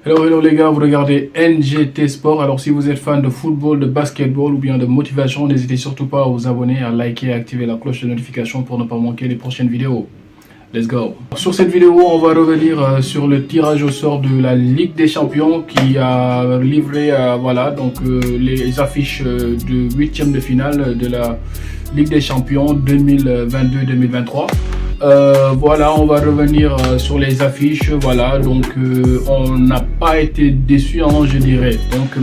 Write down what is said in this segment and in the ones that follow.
Hello les gars, vous regardez NGT Sport. Alors si vous êtes fan de football, de basketball ou bien de motivation, n'hésitez surtout pas à vous abonner, à liker et à activer la cloche de notification pour ne pas manquer les prochaines vidéos. Let's go. Sur cette vidéo, on va revenir sur le tirage au sort de la Ligue des Champions qui a livré les affiches de 8e de finale de la Ligue des Champions 2022-2023. Voilà, on va revenir sur les affiches. Voilà, donc on n'a pas été déçus, hein, je dirais. Donc,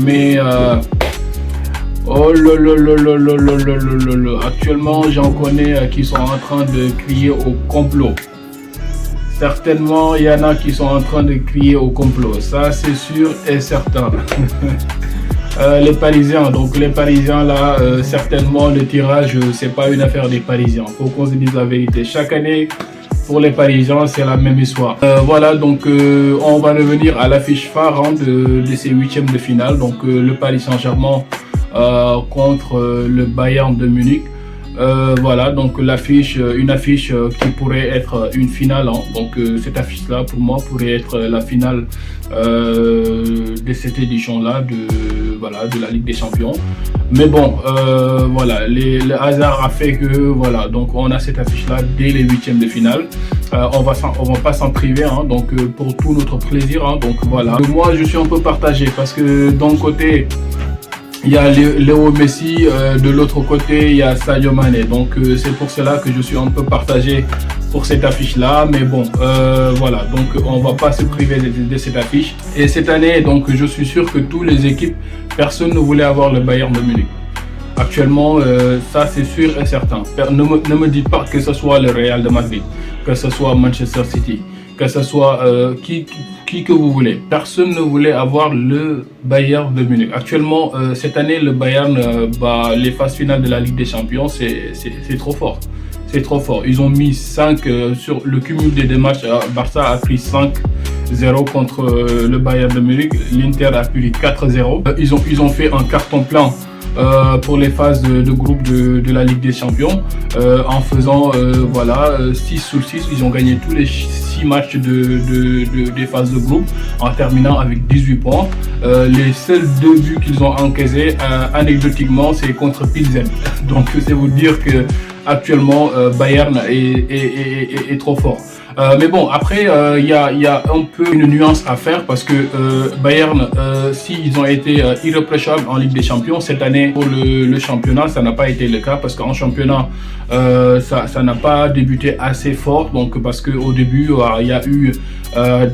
oh actuellement, j'en connais qui sont en train de crier au complot. Certainement, il y en a qui sont en train de crier au complot. Ça, c'est sûr et certain. Les Parisiens, là, certainement le tirage, c'est pas une affaire des Parisiens. Faut qu'on se dise la vérité. Chaque année, pour les Parisiens, c'est la même histoire. Voilà, donc on va revenir à l'affiche phare de ces huitièmes de finale. Donc le Paris Saint-Germain contre le Bayern de Munich. Voilà, donc une affiche qui pourrait être une finale, hein. Donc cette affiche là pour moi pourrait être la finale de cette édition là de la Ligue des Champions. Mais bon, voilà, le hasard a fait que voilà, donc on a cette affiche là dès les huitièmes de finale. On va pas s'en priver, hein, donc pour tout notre plaisir, hein, donc voilà. Moi je suis un peu partagé parce que d'un côté il y a Léo Messi, de l'autre côté il y a Sadio Mané, donc c'est pour cela que je suis un peu partagé pour cette affiche là, mais bon voilà, donc on va pas se priver de cette affiche. Et cette année, donc je suis sûr que toutes les équipes, personne ne voulait avoir le Bayern de Munich. Actuellement, ça c'est sûr et certain. Ne me dites pas que ce soit le Real de Madrid, que ce soit Manchester City, que ce soit qui que vous voulez. Personne ne voulait avoir le Bayern de Munich. Actuellement, cette année, le Bayern, les phases finales de la Ligue des Champions, c'est trop fort. C'est trop fort. Ils ont mis 5 sur le cumul des deux matchs. Barça a pris 5-0 contre le Bayern de Munich. L'Inter a pris 4-0. Ils ont fait un carton plein pour les phases de groupe de la Ligue des Champions, en faisant 6 sur 6, ils ont gagné tous les 6 matchs des phases de groupe en terminant avec 18 points. Les seuls 2 buts qu'ils ont encaissés, anecdotiquement, c'est contre Pilsen. Donc c'est vous dire que actuellement Bayern est trop fort. Mais bon, après, il y a un peu une nuance à faire parce que Bayern, s'ils ont été irréprochables en Ligue des Champions, cette année pour le championnat, ça n'a pas été le cas parce qu'en championnat, ça n'a pas débuté assez fort. Donc, parce qu'au début, il y a eu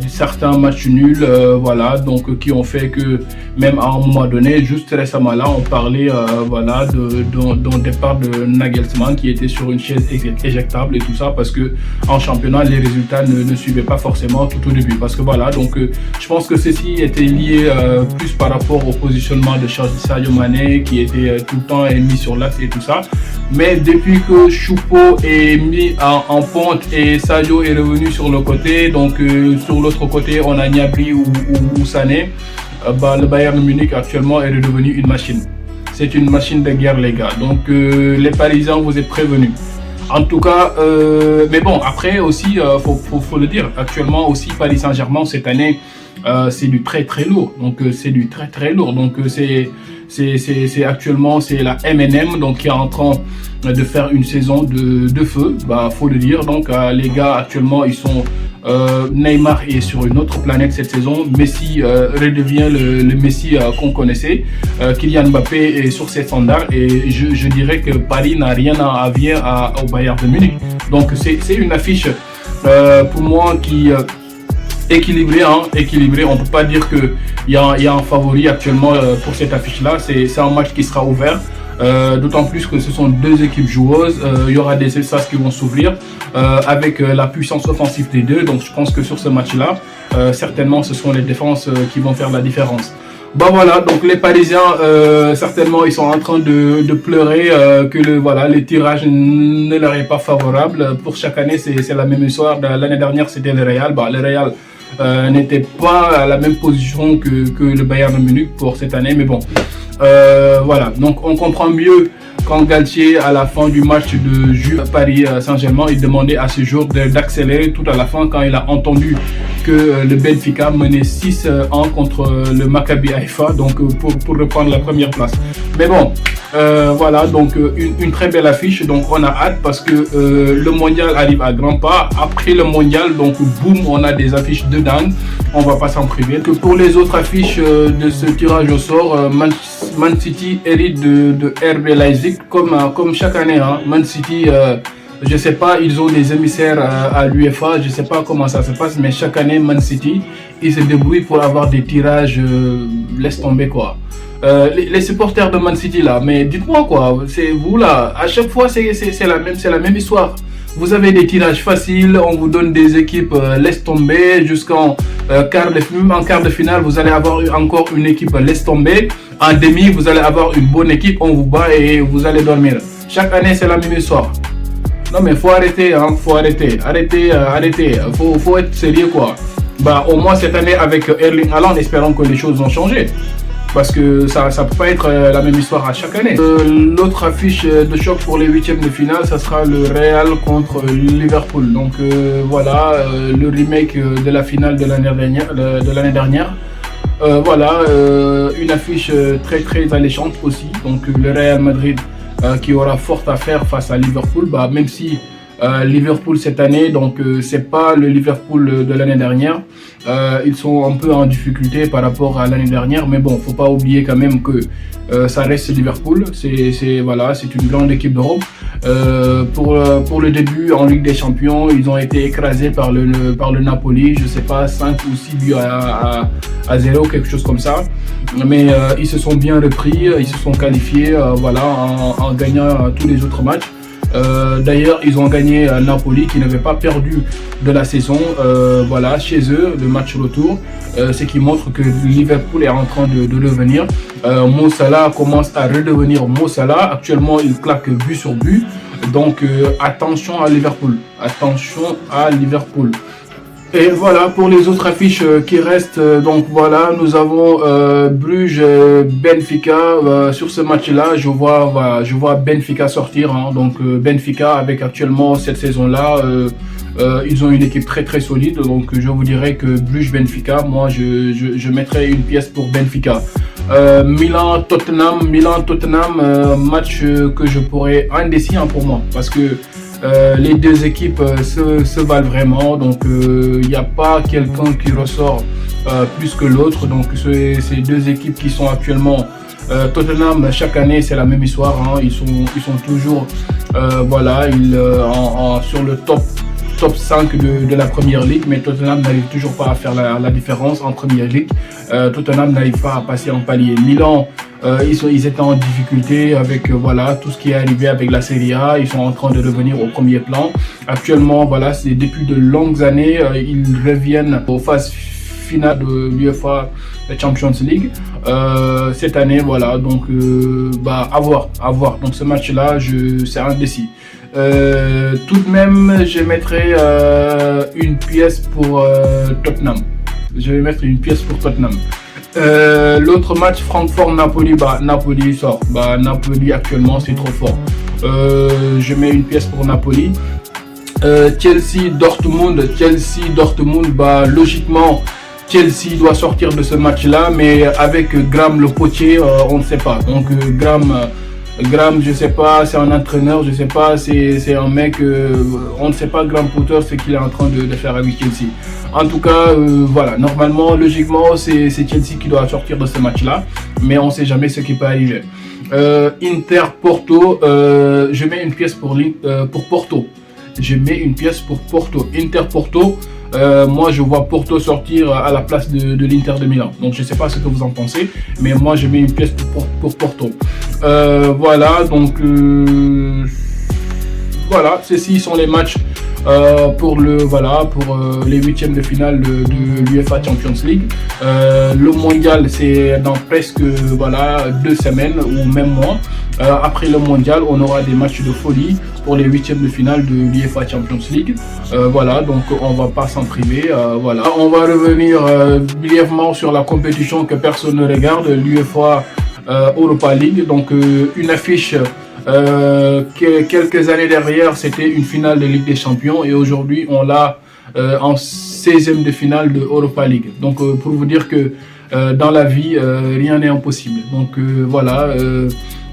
certains matchs nuls, voilà, donc qui ont fait que même à un moment donné, juste récemment là, on parlait d'un départ de Nagelsmann qui était sur une chaise éjectable et tout ça parce que en championnat, les résultats ne suivaient pas forcément tout au début. Parce que voilà, donc je pense que ceci était lié plus par rapport au positionnement de Sadio Mané qui était tout le temps mis sur l'axe et tout ça. Mais depuis que Choupo est mis en pente et Sadio est revenu sur le côté, donc sur l'autre côté on a Gnabry ou Sané, le Bayern Munich actuellement est redevenu une machine. C'est une machine de guerre les gars. Donc les Parisiens, vous êtes prévenus. En tout cas, mais bon, après aussi, faut le dire, actuellement aussi Paris Saint-Germain cette année, c'est du très très lourd. Donc c'est du très très lourd. Donc c'est actuellement c'est la MNM donc qui est en train de faire une saison de feu. Faut le dire. Donc les gars actuellement ils sont Neymar est sur une autre planète cette saison. Messi redevient le Messi qu'on connaissait. Kylian Mbappé est sur ses standards et je dirais que Paris n'a rien à envier au Bayern de Munich. Donc c'est une affiche pour moi qui équilibré, hein, équilibré. On peut pas dire que il y a un favori actuellement pour cette affiche là. C'est un match qui sera ouvert. D'autant plus que ce sont deux équipes joueuses. Il y aura des espaces qui vont s'ouvrir avec la puissance offensive des deux. Donc je pense que sur ce match là, certainement ce sont les défenses qui vont faire la différence. Voilà, donc les Parisiens certainement ils sont en train de pleurer que les tirages ne leur est pas favorable. Pour chaque année c'est la même histoire. L'année dernière c'était le Real. Le Real n'était pas à la même position que le Bayern de Munich pour cette année, mais bon voilà, donc on comprend mieux quand Galtier, à la fin du match de Juve Paris Saint-Germain, il demandait à ce jour d'accélérer tout à la fin quand il a entendu que le Benfica menait 6-1 contre le Maccabi Haïfa, donc pour reprendre la première place. Mais bon, voilà, donc une très belle affiche, donc on a hâte parce que le mondial arrive à grands pas. Après le mondial, donc boum, on a des affiches de dingue, on va pas s'en priver. Que pour les autres affiches de ce tirage au sort, Man City hérite de RB Leipzig comme chaque année, hein. Man City, je sais pas, ils ont des émissaires à l'UEFA, je sais pas comment ça se passe, mais chaque année Man City, ils se débrouillent pour avoir des tirages, laisse tomber quoi. Les supporters de Man City là, mais dites-moi quoi, c'est vous là, à chaque fois c'est la même histoire. Vous avez des tirages faciles, on vous donne des équipes laisse tomber jusqu'en quart de finale, vous allez avoir encore une équipe laisse tomber. En demi, vous allez avoir une bonne équipe, on vous bat et vous allez dormir. Chaque année, c'est la même histoire. Non mais faut arrêter, hein, faut arrêter, faut être sérieux quoi. Bah au moins cette année avec Erling Haaland, espérons que les choses vont changer. Parce que ça peut pas être la même histoire à chaque année. L'autre affiche de choc pour les huitièmes de finale, ça sera le Real contre Liverpool. Donc voilà, le remake de la finale de l'année dernière. Voilà, une affiche très alléchante aussi. Donc le Real Madrid qui aura fort à faire face à Liverpool. Bah, même si Liverpool cette année, donc c'est pas le Liverpool de l'année dernière. Ils sont un peu en difficulté par rapport à l'année dernière, mais bon, faut pas oublier quand même que ça reste Liverpool. Voilà, c'est une grande équipe d'Europe. Pour le début en Ligue des Champions, ils ont été écrasés par le Napoli, je sais pas, 5 ou 6 buts à 0, quelque chose comme ça. Mais ils se sont bien repris, ils se sont qualifiés, voilà, en gagnant tous les autres matchs. D'ailleurs, ils ont gagné Napoli qui n'avait pas perdu de la saison, voilà, chez eux, le match retour, ce qui montre que Liverpool est en train de revenir. Mo Salah commence à redevenir Mo Salah. Actuellement, il claque but sur but. Donc, attention à Liverpool. Attention à Liverpool. Et voilà pour les autres affiches qui restent. Donc voilà, nous avons Bruges Benfica. Sur ce match-là, je vois Benfica sortir, hein. Donc Benfica avec actuellement cette saison-là, ils ont une équipe très solide. Donc je vous dirais que Bruges Benfica, moi je mettrais une pièce pour Benfica. Milan Tottenham, match que je pourrais indécis, hein, pour moi, parce que les deux équipes se valent vraiment, donc il n'y a pas quelqu'un qui ressort plus que l'autre. Donc ces deux équipes qui sont actuellement Tottenham, chaque année c'est la même histoire, hein. Ils sont toujours voilà, sur le top 5 de la première ligue, mais Tottenham n'arrive toujours pas à faire la différence en première ligue. Tottenham n'arrive pas à passer en palier. Milan, ils étaient en difficulté avec voilà, tout ce qui est arrivé avec la Serie A. Ils sont en train de revenir au premier plan. Actuellement, voilà, c'est depuis de longues années, ils reviennent aux phases finales de l'UEFA Champions League. Cette année, voilà, donc bah, à voir. Donc ce match-là, c'est indécis. Tout de même, je mettrai une pièce pour Tottenham. Je vais mettre une pièce pour Tottenham. L'autre match, Francfort-Napoli, bah Napoli sort. Bah Napoli actuellement c'est trop fort. Je mets une pièce pour Napoli. Chelsea-Dortmund, bah logiquement Chelsea doit sortir de ce match-là, mais avec Graham le Potier, on ne sait pas. Donc Graham, je sais pas, c'est un entraîneur, je sais pas, c'est un mec, on ne sait pas Graham Potter ce qu'il est en train de faire avec Chelsea. En tout cas, voilà, normalement, logiquement, c'est Chelsea qui doit sortir de ce match-là, mais on ne sait jamais ce qui peut arriver. Inter-Porto, je mets une pièce pour Porto. Inter-Porto. Moi je vois Porto sortir à la place de l'Inter de Milan. Donc je ne sais pas ce que vous en pensez, mais moi je mets une pièce pour Porto. Voilà, donc voilà, ceux-ci sont les matchs pour les huitièmes de finale de l'UEFA Champions League. Le mondial c'est dans presque 2 semaines ou même moins. Après le mondial, on aura des matchs de folie pour les huitièmes de finale de l'UEFA Champions League. Voilà, donc on va pas s'en priver. Voilà, on va revenir brièvement sur la compétition que personne ne regarde, l'UEFA Europa League. Donc une affiche Quelques années derrière, c'était une finale de Ligue des Champions et aujourd'hui, on l'a en 16e de finale de Europa League. Donc, pour vous dire que dans la vie, rien n'est impossible. Donc, voilà,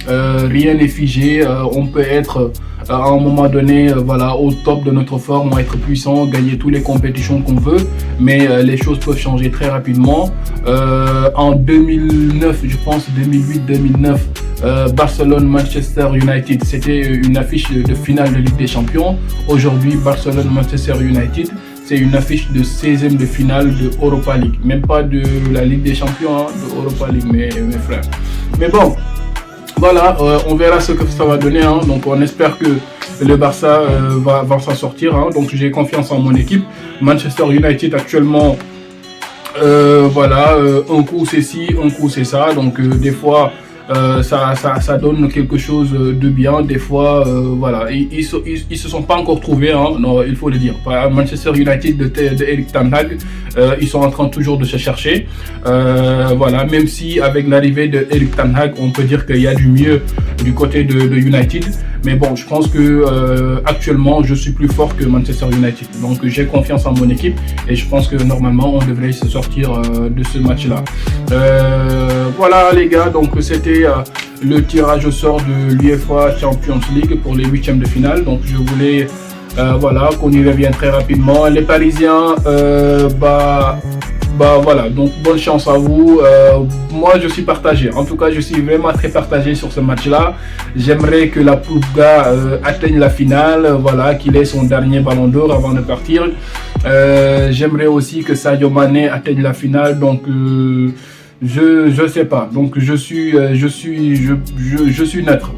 rien n'est figé. On peut être à un moment donné voilà, au top de notre forme, être puissant, gagner toutes les compétitions qu'on veut, mais les choses peuvent changer très rapidement. En 2009, je pense 2008-2009, Barcelone-Manchester United, c'était une affiche de finale de Ligue des Champions. Aujourd'hui, Barcelone-Manchester United, c'est une affiche de 16e de finale de Europa League. Même pas de la Ligue des Champions, hein, de Europa League, mes frères. Mais bon, voilà, on verra ce que ça va donner. Hein. Donc on espère que le Barça va s'en sortir. Hein. Donc j'ai confiance en mon équipe. Manchester United actuellement, voilà, un coup c'est ci, un coup c'est ça. Donc des fois ça donne quelque chose de bien. Des fois, voilà, ils se sont pas encore trouvés. Hein. Non, il faut le dire. Manchester United de Erik ten Hag, ils sont en train toujours de se chercher. Voilà, même si avec l'arrivée de Erik ten Hag, on peut dire qu'il y a du mieux du côté de United. Mais bon, je pense que actuellement, je suis plus fort que Manchester United. Donc, j'ai confiance en mon équipe et je pense que normalement, on devrait se sortir de ce match-là. Voilà, les gars. Donc, c'était le tirage au sort de l'UEFA Champions League pour les 8e de finale. Donc, je voulais voilà, qu'on y revienne très rapidement. Les Parisiens, voilà, donc bonne chance à vous. Moi je suis partagé, en tout cas je suis vraiment très partagé sur ce match là. J'aimerais que la Pulga atteigne la finale, voilà, qu'il ait son dernier ballon d'or avant de partir. J'aimerais aussi que Sadio Mané atteigne la finale, donc je sais pas, donc je suis neutre,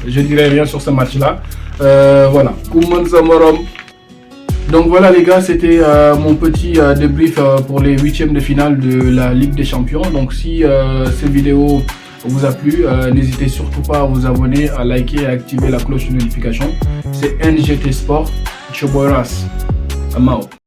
je dirais rien sur ce match là. Voilà, Kouman Zamorom. Donc voilà les gars, c'était mon petit débrief pour les 8e de finale de la Ligue des Champions. Donc si cette vidéo vous a plu, n'hésitez surtout pas à vous abonner, à liker et à activer la cloche de notification. C'est NGT Sport, Choboras, I'm out.